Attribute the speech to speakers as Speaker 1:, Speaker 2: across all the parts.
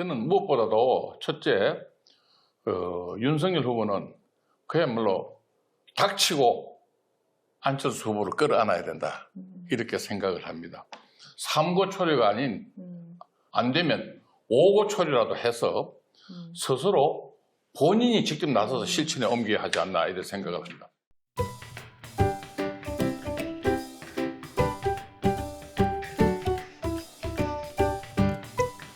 Speaker 1: 저는 무엇보다도 첫째, 윤석열 후보는 그야말로 닥치고 안철수 후보를 끌어안아야 된다. 이렇게 생각을 합니다. 삼고초려가 아닌 안 되면 오고초려라도 해서 스스로 본인이 직접 나서서 실천에 옮겨야 하지 않나 이런 생각을 합니다.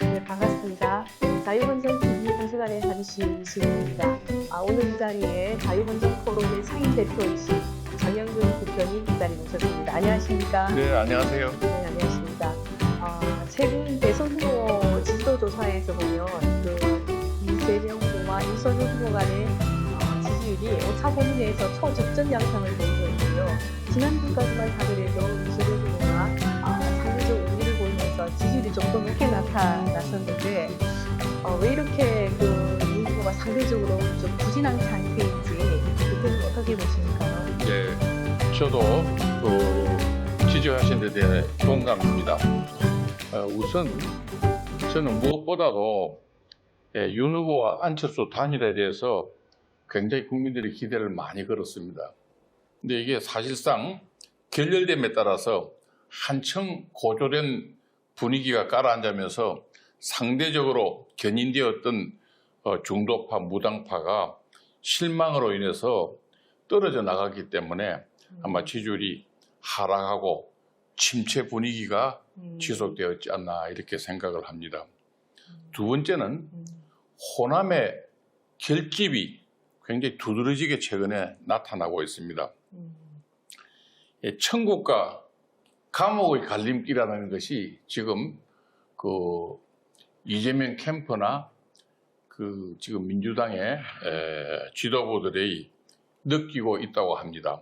Speaker 2: 네, 반갑습니다. 자유번정TV 한 시간에 잠시 시간입니다. 오늘 이 자리에 자유번정 포럼의 상임 대표이신 정영근 대표님 이 자리에 모셨습니다. 안녕하십니까?
Speaker 1: 네, 안녕하세요.
Speaker 2: 네, 안녕하십니까? 최근 대선 후보 지지도 조사에서 보면 이재명 후보와 윤석열 후보 간의 지지율이 오차범위 내에서 초접전 양상을 보이고 있고요. 지난주까지만 하더라도 윤석열 후보가 상대적 우위를 보이면서 지지율이 좀 더 높게 나타났었는데 왜 이렇게 윤 후보가 상대적으로 좀 부진한 상태인지 그때는 어떻게 보십니까?
Speaker 1: 네, 저도 지지하신 데 대해 동감입니다. 우선 저는 무엇보다도 윤 후보와 안철수 단일화에 대해서 굉장히 국민들이 기대를 많이 걸었습니다. 근데 이게 사실상 결렬됨에 따라서 한층 고조된 분위기가 가라앉으면서 상대적으로 견인되었던 중도파, 무당파가 실망으로 인해서 떨어져 나가기 때문에 아마 지지율이 하락하고 침체 분위기가 지속되었지 않나 이렇게 생각을 합니다. 두 번째는 호남의 결집이 굉장히 두드러지게 최근에 나타나고 있습니다. 천국과 감옥의 갈림길이라는 것이 지금 이재명 캠프나 지금 민주당의 지도부들이 느끼고 있다고 합니다.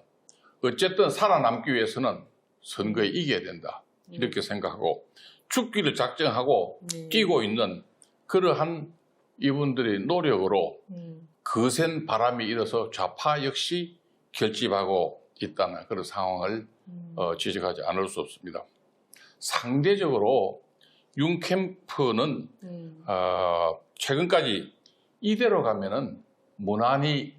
Speaker 1: 어쨌든 살아남기 위해서는 선거에 이겨야 된다 이렇게 생각하고 죽기를 작정하고 뛰고 있는 그러한 이분들의 노력으로 거센 바람이 일어서 좌파 역시 결집하고 있다는 그런 상황을 지적하지 않을 수 없습니다. 상대적으로 윤 캠프는 최근까지 이대로 가면은 무난히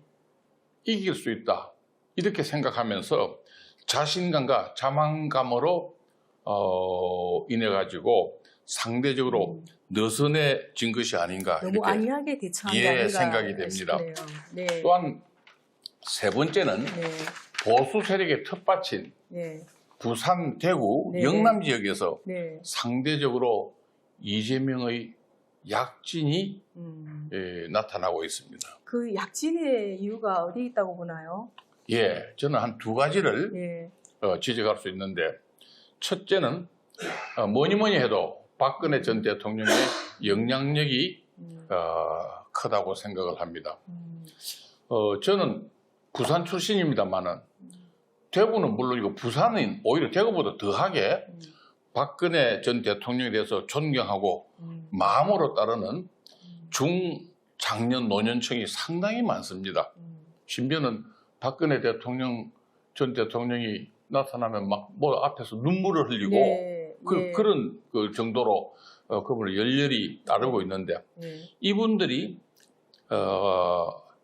Speaker 1: 이길 수 있다 이렇게 생각하면서 자신감과 자만감으로 인해 가지고 상대적으로 느슨해진 것이 아닌가
Speaker 2: 너무
Speaker 1: 이렇게
Speaker 2: 안이하게 대처한 게 아닌가
Speaker 1: 생각이 됩니다.
Speaker 2: 네.
Speaker 1: 또한 세 번째는 보수 세력의 텃밭인 부산, 대구, 영남 지역에서 상대적으로 이재명의 약진이 나타나고 있습니다.
Speaker 2: 그 약진의 이유가 어디 있다고 보나요?
Speaker 1: 저는 한 두 가지를 지적할 수 있는데 첫째는 뭐니 해도 박근혜 전 대통령의 영향력이 크다고 생각을 합니다. 저는 부산 출신입니다만은 대구는 물론이고 부산은 오히려 대구보다 더하게 박근혜 전 대통령에 대해서 존경하고 마음으로 따르는 중장년 노년층이 상당히 많습니다. 심지어는 박근혜 전 대통령이 나타나면 막 앞에서 눈물을 흘리고 그런 정도로 그분을 열렬히 따르고 있는데 이분들이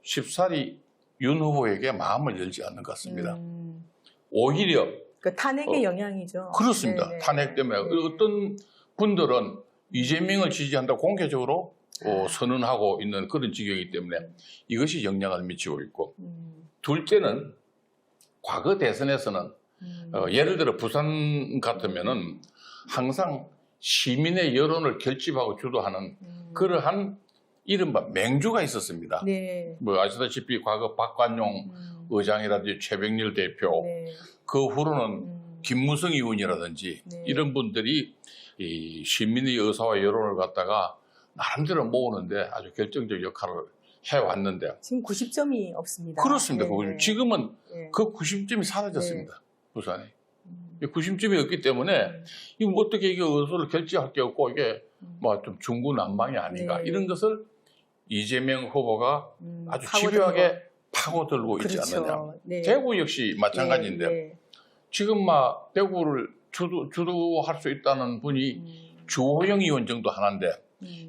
Speaker 1: 쉽사리 윤 후보에게 마음을 열지 않는 것 같습니다. 오히려
Speaker 2: 그 탄핵의 영향이죠.
Speaker 1: 그렇습니다. 탄핵 때문에 어떤 분들은 이재명을 지지한다고 공개적으로 선언하고 있는 그런 지경이기 때문에 이것이 영향을 미치고 있고 둘째는 과거 대선에서는 예를 들어 부산 같으면은 항상 시민의 여론을 결집하고 주도하는 그러한 이른바 맹주가 있었습니다. 아시다시피 과거 박관용 의장이라든지 최병렬 대표, 그 후로는 김무성 의원이라든지 이런 분들이 이 시민의 의사와 여론을 갖다가 나름대로 모으는데 아주 결정적 역할을 해왔는데
Speaker 2: 지금 90점이 없습니다.
Speaker 1: 그렇습니다. 지금은 그 90점이 사라졌습니다. 부산에. 90점이 없기 때문에 이거 어떻게 이게 의사를 결집할 게 없고 이게 뭐 좀 중구난방이 아닌가 이런 것을 이재명 후보가 아주 집요하게 파고들고 있지 않느냐. 대구 역시 마찬가지인데 지금 막 대구를 주도할 수 있다는 분이 주호영 의원 정도 하는데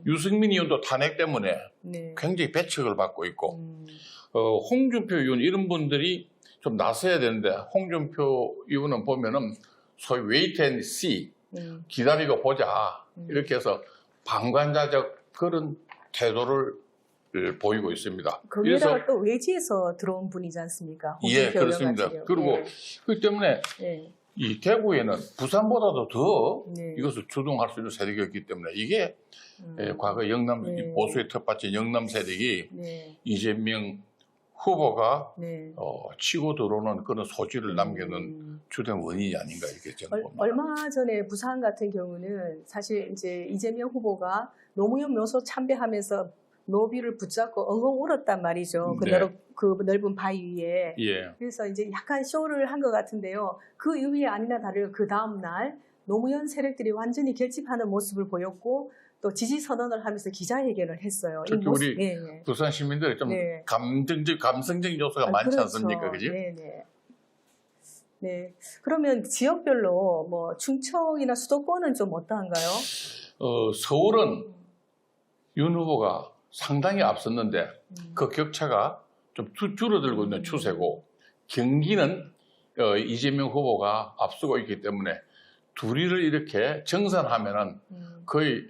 Speaker 1: 유승민 의원도 탄핵 때문에
Speaker 2: 네.
Speaker 1: 굉장히 배척을 받고 있고 홍준표 의원 이런 분들이 좀 나서야 되는데 홍준표 의원은 보면은 소위 wait and see 기다리고 보자 이렇게 해서 방관자적 그런 태도를 보이고 있습니다.
Speaker 2: 거기다가 또 외지에서 들어온 분이지 않습니까?
Speaker 1: 예, 그렇습니다. 그리고 그렇기 때문에 이 대구에는 부산보다도 더 이것을 주동할 수 있는 세력이 있기 때문에 이게 과거 영남 보수의 텃밭인 영남 세력이 이재명 후보가 치고 들어오는 그런 소지를 남기는 주된 원인이 아닌가 이렇게 저는 봅니다.
Speaker 2: 얼마 전에 부산 같은 경우는 사실 이제 이재명 후보가 노무현 묘소 참배하면서 노비를 붙잡고 엉엉 울었단 말이죠. 그 넓은 바위 위에.
Speaker 1: 예.
Speaker 2: 그래서 이제 약간 쇼를 한 것 같은데요. 그 이후에 아니나 다르게 그 다음 날 노무현 세력들이 완전히 결집하는 모습을 보였고 또 지지 선언을 하면서 기자회견을 했어요.
Speaker 1: 특히 우리 부산 시민들이 좀 감성적인 요소가 많지
Speaker 2: 그렇죠.
Speaker 1: 않습니까, 그지?
Speaker 2: 네. 그러면 지역별로 뭐 충청이나 수도권은 좀 어떠한가요?
Speaker 1: 서울은 윤 후보가 상당히 앞섰는데 그 격차가 좀 줄어들고 있는 추세고 경기는 이재명 후보가 앞서고 있기 때문에 둘이를 이렇게 정산하면은 거의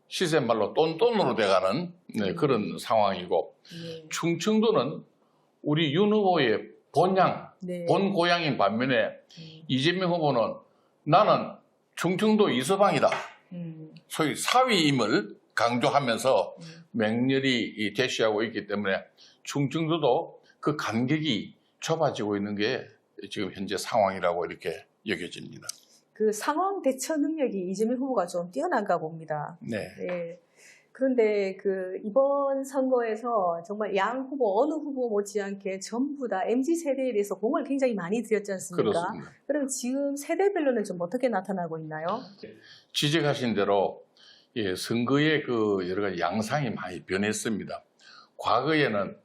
Speaker 1: 시세말로 똔똔으로 돼가는 그런 상황이고 충청도는 우리 윤 후보의 본향, 본 고향인 반면에 이재명 후보는 나는 충청도 이서방이다. 소위 사위임을 강조하면서 맹렬히 대시하고 있기 때문에 충청도도 그 간격이 좁아지고 있는 게 지금 현재 상황이라고 이렇게 여겨집니다.
Speaker 2: 그 상황 대처 능력이 이재명 후보가 좀 뛰어난가 봅니다.
Speaker 1: 네.
Speaker 2: 그런데 그 이번 선거에서 정말 양 후보 어느 후보 못지않게 전부 다 MZ 세대에 대해서 공을 굉장히 많이 들였지 않습니까?
Speaker 1: 그렇습니다.
Speaker 2: 그럼 지금 세대별로는 좀 어떻게 나타나고 있나요?
Speaker 1: 지적하신 대로 선거의 그 여러 가지 양상이 많이 변했습니다. 과거에는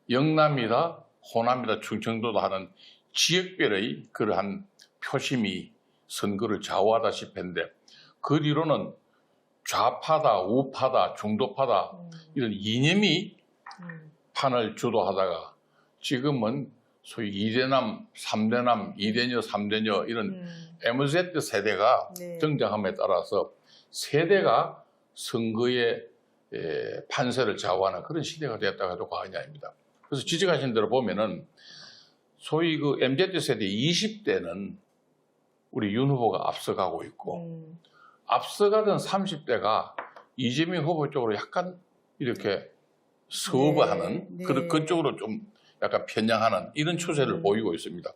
Speaker 1: 영남이다, 호남이다, 충청도다 하는 지역별의 그러한 표심이 선거를 좌우하다시피 했는데 그 뒤로는 좌파다, 우파다, 중도파다 이런 이념이 판을 주도하다가 지금은 소위 2대남, 3대남, 2대녀, 3대녀 이런 MZ 세대가 등장함에 따라서 세대가 선거의 판세를 좌우하는 그런 시대가 됐다고 해도 과언이 아닙니다. 그래서 지적하신 대로 보면은 소위 그 MZ 세대 20대는 우리 윤 후보가 앞서가고 있고 앞서가던 30대가 이재명 후보 쪽으로 약간 이렇게 서브하는 그쪽으로 좀 약간 편향하는 이런 추세를 보이고 있습니다.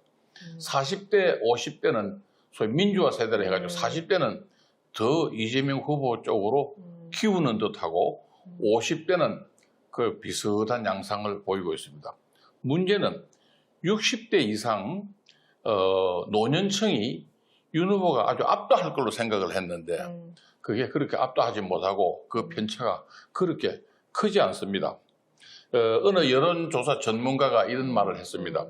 Speaker 1: 40대, 50대는 소위 민주화 세대를 해가지고 40대는 더 이재명 후보 쪽으로 키우는 듯하고 50대는 그 비슷한 양상을 보이고 있습니다. 문제는 60대 이상 노년층이 윤 후보가 아주 압도할 걸로 생각을 했는데 그게 그렇게 압도하지 못하고 그 편차가 그렇게 크지 않습니다. 어느 여론조사 전문가가 이런 말을 했습니다.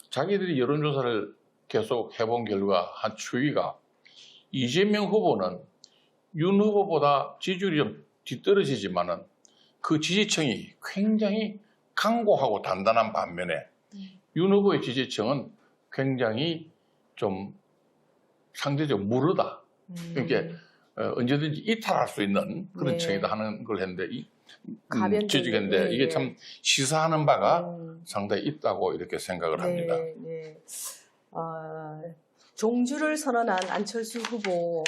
Speaker 1: 자기들이 여론조사를 계속 해본 결과 한 추이가 이재명 후보는 윤 후보보다 지지율이 좀 뒤떨어지지만은 그 지지층이 굉장히 강고하고 단단한 반면에 윤 후보의 지지층은 굉장히 좀 상대적으로 무르다. 그러니까 언제든지 이탈할 수 있는 그런 층이다 하는 걸 했는데 지적했는데 이게 참 시사하는 바가 상당히 있다고 이렇게 생각을 합니다.
Speaker 2: 종주를 선언한 안철수 후보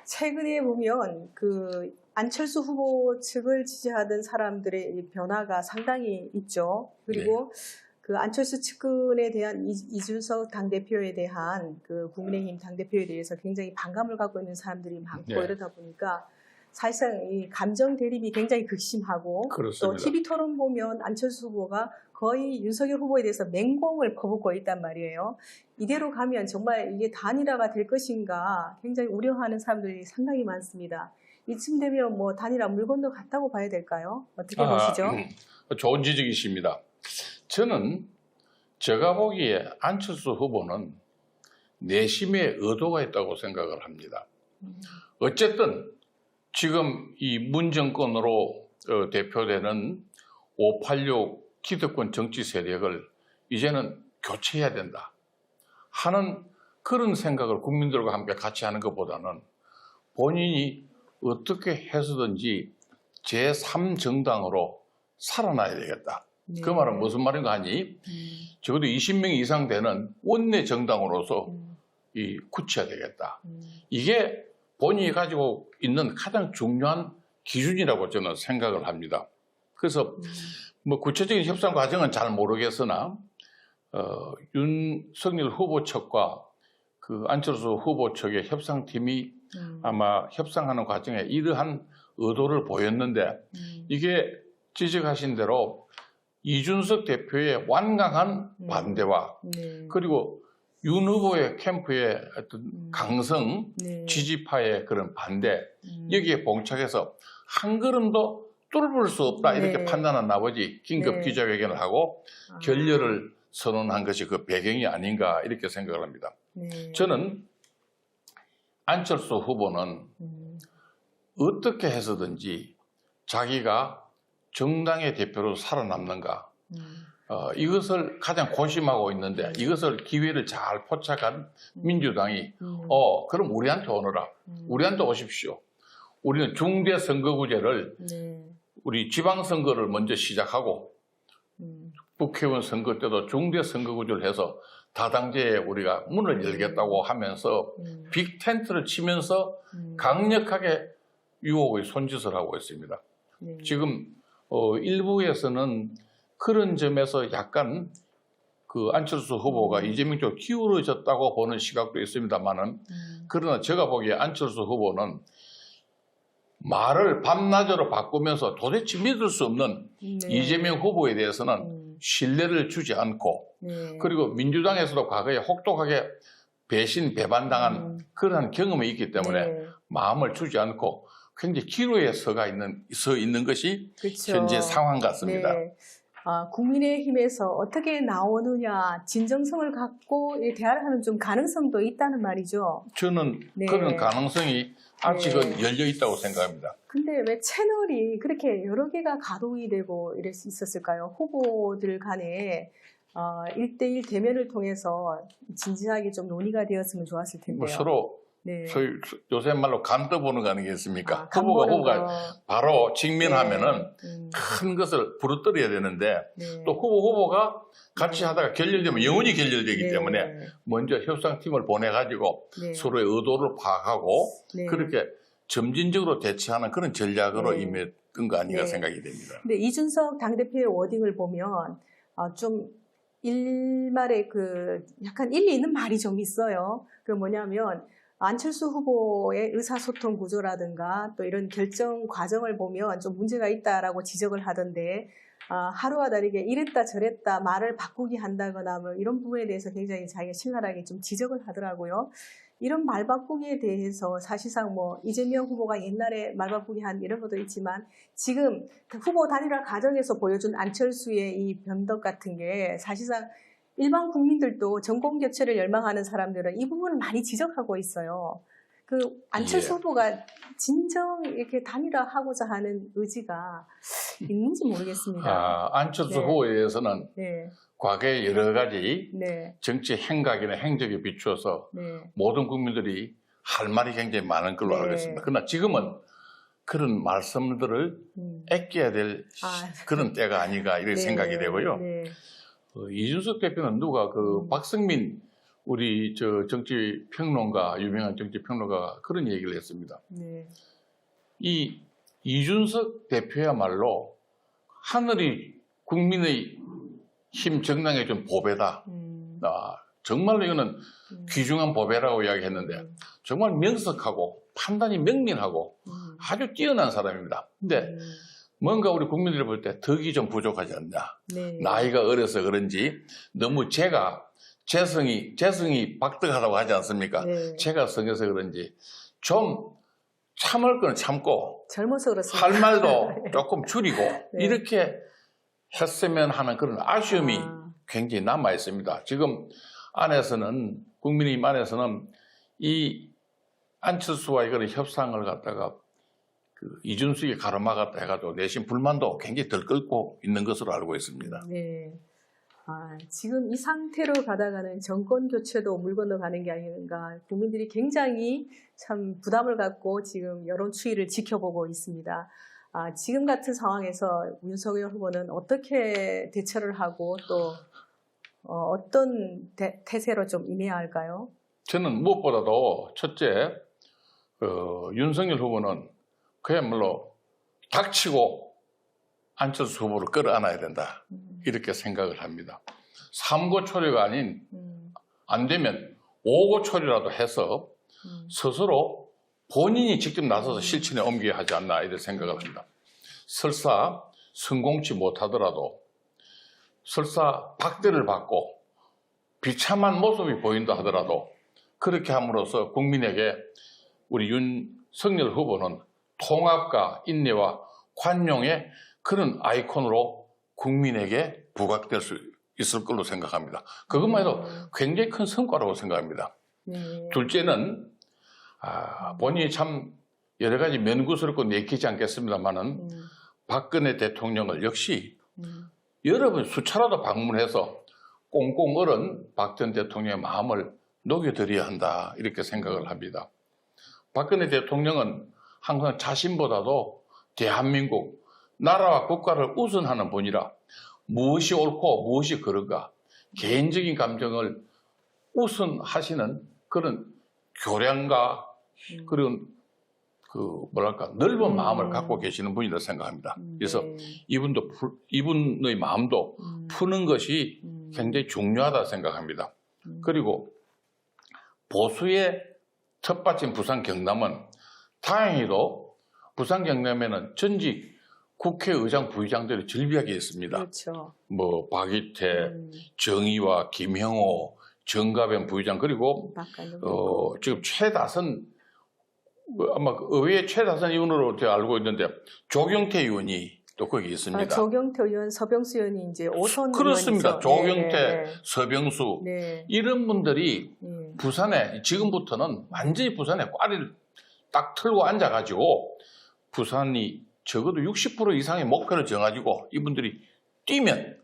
Speaker 2: 최근에 보면 그 안철수 후보 측을 지지하던 사람들의 변화가 상당히 있죠. 그리고 그 안철수 측근에 대한 이준석 당대표에 대한 그 국민의힘 당대표에 대해서 굉장히 반감을 갖고 있는 사람들이 많고 이러다 보니까 사실상 이 감정 대립이 굉장히 극심하고
Speaker 1: 그렇습니다.
Speaker 2: 또 TV 토론 보면 안철수 후보가 거의 윤석열 후보에 대해서 맹공을 퍼붓고 있단 말이에요. 이대로 가면 정말 이게 단일화가 될 것인가 굉장히 우려하는 사람들이 상당히 많습니다. 이쯤 되면 뭐 단일화 물 건너 갔다고 봐야 될까요? 어떻게 보시죠?
Speaker 1: 좋은 지적이십니다. 저는 제가 보기에 안철수 후보는 내심의 의도가 있다고 생각을 합니다. 어쨌든 지금 이 문정권으로 대표되는 586 기득권 정치 세력을 이제는 교체해야 된다 하는 그런 생각을 국민들과 함께 같이 하는 것보다는 본인이 어떻게 해서든지 제3정당으로 살아나야 되겠다.
Speaker 2: 네.
Speaker 1: 그 말은 무슨 말인가 하니 적어도 20명 이상 되는 원내 정당으로서 굳혀야 되겠다. 이게 본인이 가지고 있는 가장 중요한 기준이라고 저는 생각을 합니다. 그래서 뭐 구체적인 협상 과정은 잘 모르겠으나 윤석열 후보 측과 그 안철수 후보 측의 협상팀이 아마 협상하는 과정에 이러한 의도를 보였는데 이게 지적하신 대로 이준석 대표의 완강한 반대와 그리고 윤 후보의 캠프의 어떤 강성 지지파의 그런 반대 여기에 봉착해서 한 걸음도 뚫을 수 없다 이렇게 판단한 나머지 긴급 기자회견을 하고 결렬을 선언한 것이 그 배경이 아닌가 이렇게 생각을 합니다. 저는 안철수 후보는 어떻게 해서든지 자기가 정당의 대표로 살아남는가 이것을 가장 고심하고 있는데 이것을 기회를 잘 포착한 민주당이 그럼 우리한테 오너라. 우리한테 오십시오. 우리는 중대선거구제를 우리 지방선거를 먼저 시작하고 국회의원 선거 때도 중대선거구제를 해서 다당제에 우리가 문을 열겠다고 하면서 빅텐트를 치면서 강력하게 유혹의 손짓을 하고 있습니다. 지금 일부에서는 그런 점에서 약간 그 안철수 후보가 이재명 쪽 기울어졌다고 보는 시각도 있습니다만은 그러나 제가 보기에 안철수 후보는 말을 밤낮으로 바꾸면서 도대체 믿을 수 없는 이재명 후보에 대해서는 신뢰를 주지 않고 그리고 민주당에서도 과거에 혹독하게 배신 배반당한 그러한 경험이 있기 때문에 마음을 주지 않고 굉장히 기로에 서 있는 것이
Speaker 2: 그렇죠.
Speaker 1: 현재 상황 같습니다.
Speaker 2: 국민의힘에서 어떻게 나오느냐 진정성을 갖고 대화를 하는 좀 가능성도 있다는 말이죠.
Speaker 1: 저는 그런 가능성이 아직은 열려 있다고 생각합니다.
Speaker 2: 근데 왜 채널이 그렇게 여러 개가 가동이 되고 이럴 수 있었을까요? 후보들 간에 1대1 대면을 통해서 진지하게 좀 논의가 되었으면 좋았을 텐데요.
Speaker 1: 뭐 서로 소위 요새 말로 간 떠보는 거 아니겠습니까? 후보가 바로 직면하면은 큰 것을 부르뜨려야 되는데 또 후보가 같이 하다가 결렬되면 영원히 결렬되기 때문에 먼저 협상팀을 보내가지고 서로의 의도를 파악하고 그렇게 점진적으로 대처하는 그런 전략으로 임했던 거 아닌가 생각이 됩니다.
Speaker 2: 근데 이준석 당대표의 워딩을 보면 좀 일말에 그 약간 일리 있는 말이 좀 있어요. 그 뭐냐면 안철수 후보의 의사소통 구조라든가 또 이런 결정 과정을 보면 좀 문제가 있다라고 지적을 하던데 하루와 다르게 이랬다 저랬다 말을 바꾸기 한다거나 뭐 이런 부분에 대해서 굉장히 자기가 신랄하게 좀 지적을 하더라고요. 이런 말 바꾸기에 대해서 사실상 뭐 이재명 후보가 옛날에 말 바꾸기 한 이런 것도 있지만 지금 후보 단일화 과정에서 보여준 안철수의 이 변덕 같은 게 사실상 일반 국민들도 정권 교체를 열망하는 사람들은 이 부분을 많이 지적하고 있어요. 그 안철수 후보가 진정 이렇게 단일화하고자 하는 의지가 있는지 모르겠습니다.
Speaker 1: 안철수 후보에 대해서는 과거에 여러 가지 정치 행각이나 행적에 비추어서 모든 국민들이 할 말이 굉장히 많은 걸로 알고 있습니다. 그러나 지금은 그런 말씀들을 아껴야 될 그런 때가 아닌가 이렇게 생각이 되고요. 이준석 대표는 누가 박성민 우리 정치 평론가 유명한 정치 평론가가 그런 얘기를 했습니다. 이 이준석 대표야말로 하늘이 국민의 힘 정당에 좀 보배다. 정말로 이거는 귀중한 보배라고 이야기했는데 정말 명석하고 판단이 명민하고 아주 뛰어난 사람입니다. 근데 뭔가 우리 국민들이 볼 때 덕이 좀 부족하지 않냐. 나이가 어려서 그런지 너무 재성이 박득하다고 하지 않습니까? 제가 성해서 그런지 좀 참을 건 참고
Speaker 2: 젊어서 그렇습니다.
Speaker 1: 할 말도 조금 줄이고 이렇게 했으면 하는 그런 아쉬움이 굉장히 남아 있습니다. 지금 국민의힘 안에서는 이 안철수와 이거는 협상을 갖다가 이준석이 가로막았다 해가지고 내심 불만도 굉장히 덜 끓고 있는 것으로 알고 있습니다.
Speaker 2: 네. 지금 이 상태로 가다가는 정권 교체도 물 건너가는 게 아닌가. 국민들이 굉장히 참 부담을 갖고 지금 여론 추이를 지켜보고 있습니다. 지금 같은 상황에서 윤석열 후보는 어떻게 대처를 하고 또 어떤 태세로 좀 임해야 할까요?
Speaker 1: 저는 무엇보다도 첫째, 윤석열 후보는 그야말로 닥치고 안철수 후보를 끌어안아야 된다. 이렇게 생각을 합니다. 삼고초려가 아닌 안 되면 오고초려라도 해서 스스로 본인이 직접 나서서 실천에 옮겨야 하지 않나 이렇게 생각을 합니다. 설사 성공치 못하더라도 설사 박대를 받고 비참한 모습이 보인다 하더라도 그렇게 함으로써 국민에게 우리 윤석열 후보는 통합과 인내와 관용의 그런 아이콘으로 국민에게 부각될 수 있을 걸로 생각합니다. 그것만 해도 굉장히 큰 성과라고 생각합니다. 둘째는 본인이 참 여러 가지 면구스럽고 내키지 않겠습니다만은 박근혜 대통령을 역시 여러 번 수차라도 방문해서 꽁꽁 얼은 박 전 대통령의 마음을 녹여드려야 한다 이렇게 생각을 합니다. 박근혜 대통령은 항상 자신보다도 대한민국, 나라와 국가를 우선하는 분이라 무엇이 옳고 무엇이 그른가 개인적인 감정을 우선하시는 그런 교량과 그런 넓은 마음을 갖고 계시는 분이라 생각합니다. 그래서 이분의 마음도 푸는 것이 굉장히 중요하다 생각합니다. 그리고 보수의 텃밭인 부산 경남은 다행히도 부산 경남에는 전직 국회의장, 부의장들이 즐비하게 있습니다.
Speaker 2: 그렇죠.
Speaker 1: 뭐 박이태, 정의와 김형호, 정가변 부의장 그리고 지금 최다선 아마 의회 최다선 의원으로 제가 알고 있는데 조경태 의원이 또 거기 있습니다.
Speaker 2: 조경태 의원, 서병수 의원이 이제 5선
Speaker 1: 그렇습니다.
Speaker 2: 의원이죠.
Speaker 1: 조경태, 서병수 이런 분들이 부산에 지금부터는 완전히 부산에 꽈리를 딱 틀고 앉아가지고 부산이 적어도 60% 이상의 목표를 정가지고 이분들이 뛰면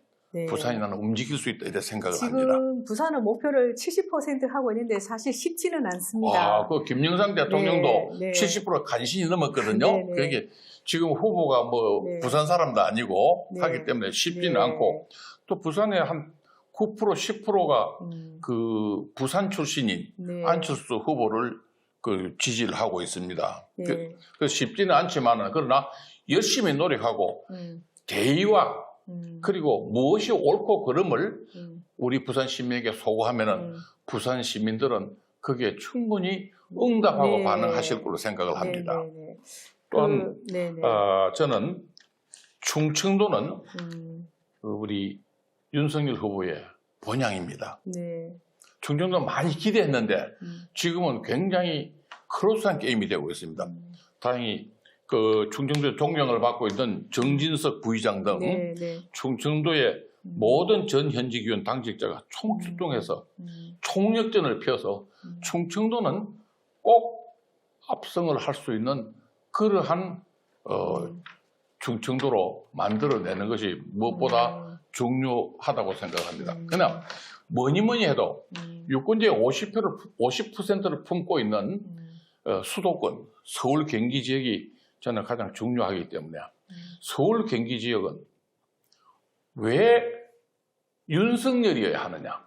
Speaker 1: 부산이 나는 움직일 수 있다 이렇게 생각을 합니다.
Speaker 2: 지금 부산은 목표를 70% 하고 있는데 사실 쉽지는 않습니다.
Speaker 1: 그 김영삼 대통령도 70% 간신히 넘었거든요. 그게 지금 후보가 부산 사람도 아니고 하기 때문에 쉽지는 않고 또 부산에 한 9% 10%가 그 부산 출신인 안철수 후보를 지지를 하고 있습니다. 그래서 쉽지는 않지만 그러나 열심히 노력하고 대의와 그리고 무엇이 옳고 그름을 우리 부산 시민에게 소구하면은 부산 시민들은 그게 충분히 응답하고 반응하실 걸로 생각을 합니다. 또한 저는 충청도는 우리 윤석열 후보의 본향입니다. 충청도 많이 기대했는데 지금은 굉장히 크로스한 게임이 되고 있습니다. 다행히 그 충청도의 존경을 받고 있는 정진석 부의장 등 충청도의 모든 전 현직 의원 당직자가 총출동해서 총력전을 펴서 충청도는 꼭 압승을 할 수 있는 그러한 충청도로 만들어내는 것이 무엇보다 중요하다고 생각합니다. 그러나 뭐니 해도 유권자의 50%를 품고 있는 수도권, 서울, 경기 지역이 저는 가장 중요하기 때문에 서울, 경기 지역은 왜 윤석열이어야 하느냐,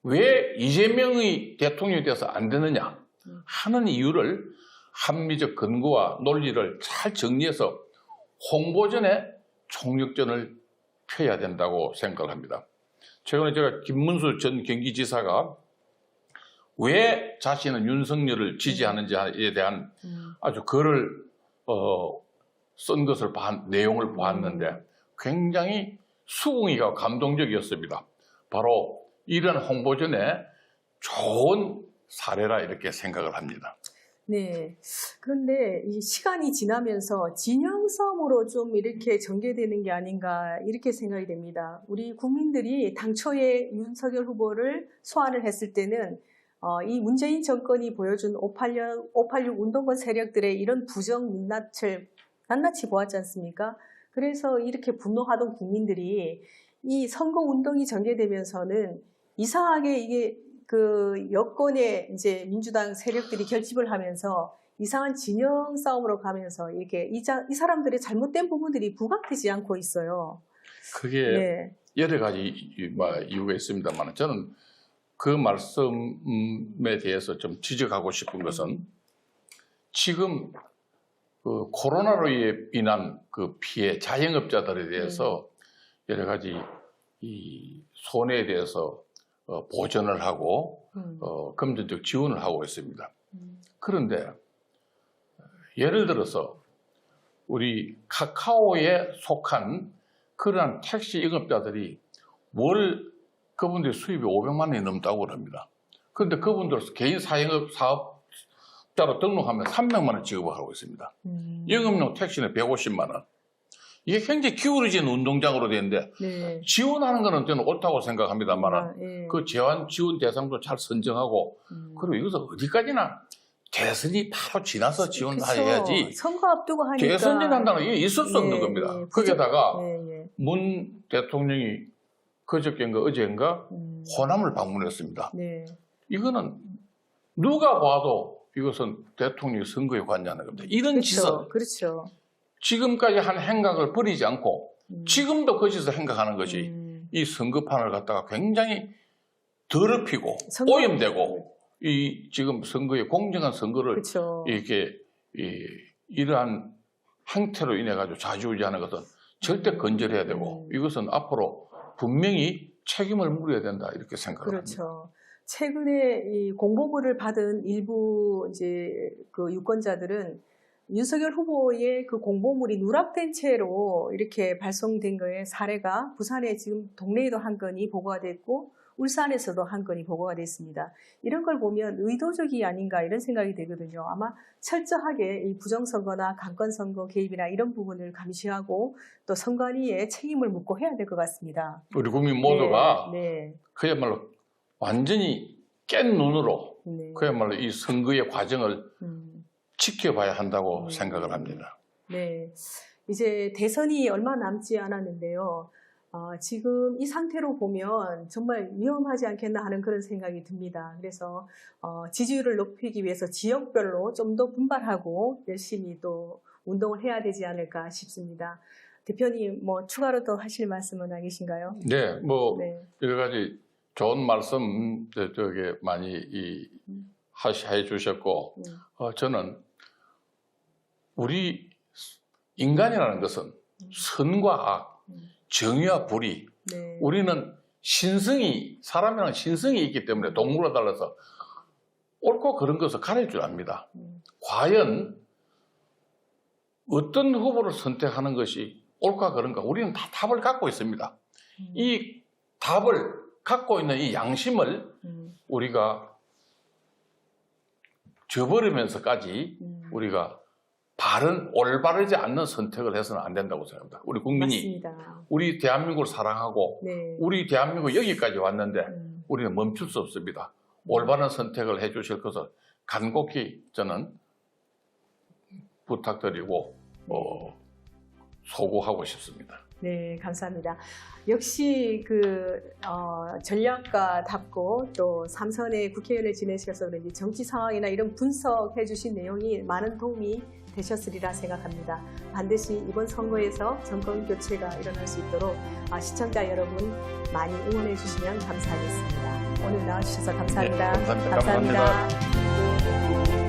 Speaker 1: 왜 이재명의 대통령이 돼서 안 되느냐 하는 이유를 합리적 근거와 논리를 잘 정리해서 홍보전에 총력전을 펴야 된다고 생각합니다. 최근에 제가 김문수 전 경기지사가 왜 자신은 윤석열을 지지하는지에 대한 아주 글을 쓴 것을 내용을 보았는데 굉장히 수긍이가 감동적이었습니다. 바로 이런 홍보전에 좋은 사례라 이렇게 생각을 합니다.
Speaker 2: 네. 그런데 이 시간이 지나면서 진영 싸움으로 좀 이렇게 전개되는 게 아닌가 이렇게 생각이 됩니다. 우리 국민들이 당초에 윤석열 후보를 소환을 했을 때는 이 문재인 정권이 보여준 586 운동권 세력들의 이런 부정 민낯을 낱낱이 보았지 않습니까? 그래서 이렇게 분노하던 국민들이 이 선거 운동이 전개되면서는 이상하게 이게 그 여권의 이제 민주당 세력들이 결집을 하면서 이상한 진영 싸움으로 가면서 이렇게 이 사람들의 잘못된 부분들이 부각되지 않고 있어요.
Speaker 1: 그게
Speaker 2: 네.
Speaker 1: 여러 가지 이유가 있습니다만 저는 그 말씀에 대해서 좀 지적하고 싶은 것은 지금 그 코로나로 인한 그 피해 자영업자들에 대해서 여러 가지 이 손해에 대해서 보전을 하고 금전적 지원을 하고 있습니다. 그런데 예를 들어서 우리 카카오에 속한 그러한 택시 영업자들이 월 그분들의 수입이 500만 원이 넘다고 합니다. 그런데 그분들 개인 사업자로 등록하면 300만 원 지급을 하고 있습니다. 영업용 택시는 150만 원. 이게 굉장히 기울어진 운동장으로 되는데
Speaker 2: 네.
Speaker 1: 지원하는 거는 저는 옳다고 생각합니다만
Speaker 2: 예.
Speaker 1: 그 지원 대상도 잘 선정하고 그리고 이것은 어디까지나 대선이 바로 지나서 지원해야지.
Speaker 2: 그쵸. 선거 앞두고 하니까
Speaker 1: 대선 지난다는 게 있을 수 없는 겁니다. 거기에다가
Speaker 2: 예.
Speaker 1: 문 대통령이 그저께인가 어제인가 호남을 방문했습니다.
Speaker 2: 네.
Speaker 1: 이거는 누가 봐도 이것은 대통령이 선거에 관여하는 겁니다. 이런 짓은
Speaker 2: 그렇죠.
Speaker 1: 지금까지 한 행각을 버리지 않고 지금도 그 짓을 행각하는 것이 이 선거판을 갖다가 굉장히 더럽히고 오염되고 이 지금 선거의 공정한 선거를
Speaker 2: 그쵸.
Speaker 1: 이렇게 이러한 행태로 인해 가지고 좌지우지하는 것은 절대 건절해야 되고 이것은 앞으로 분명히 책임을 물어야 된다 이렇게 생각합니다.
Speaker 2: 그렇죠. 최근에 이 공보물을 받은 일부 이제 그 유권자들은 윤석열 후보의 그 공보물이 누락된 채로 이렇게 발송된 거에 사례가 부산에 지금 동래에도 한 건이 보고가 됐고 울산에서도 한 건이 보고가 됐습니다. 이런 걸 보면 의도적이 아닌가 이런 생각이 되거든요. 아마 철저하게 이 부정선거나 강권선거 개입이나 이런 부분을 감시하고 또 선관위에 책임을 묻고 해야 될 것 같습니다.
Speaker 1: 우리 국민 모두가
Speaker 2: 네.
Speaker 1: 그야말로 완전히 깬 눈으로
Speaker 2: 네.
Speaker 1: 그야말로 이 선거의 과정을 지켜봐야 한다고 생각을 합니다.
Speaker 2: 네, 이제 대선이 얼마 남지 않았는데요. 지금 이 상태로 보면 정말 위험하지 않겠나 하는 그런 생각이 듭니다. 그래서 지지율을 높이기 위해서 지역별로 좀 더 분발하고 열심히 또 운동을 해야 되지 않을까 싶습니다. 대표님, 뭐 추가로 더 하실 말씀은 안 계신가요?
Speaker 1: 네, 뭐 여러 가지 좋은 말씀 저게 많이 해 주셨고 저는 우리 인간이라는 것은 선과 악, 정의와 불의, 우리는 사람이라는 신성이 있기 때문에 동물과 달라서 옳고 그런 것을 가릴 줄 압니다. 과연 어떤 후보를 선택하는 것이 옳고 그런가 우리는 다 답을 갖고 있습니다. 이 답을 갖고 있는 이 양심을 우리가 저버리면서까지 우리가 올바르지 않는 선택을 해서는 안 된다고 생각합니다. 우리 국민이
Speaker 2: 맞습니다.
Speaker 1: 우리 대한민국을 사랑하고 우리 대한민국 여기까지 왔는데 우리는 멈출 수 없습니다. 올바른 선택을 해주실 것을 간곡히 저는 부탁드리고 소구하고 싶습니다.
Speaker 2: 네, 감사합니다. 역시 전략가답고 또 3선의 국회의원을 지내셔서 그런지 정치 상황이나 이런 분석해 주신 내용이 많은 도움이 되셨으리라 생각합니다. 반드시 이번 선거에서 정권 교체가 일어날 수 있도록 시청자 여러분 많이 응원해 주시면 감사하겠습니다. 오늘 나와주셔서 감사합니다.
Speaker 1: 네, 감사합니다.
Speaker 2: 감사합니다.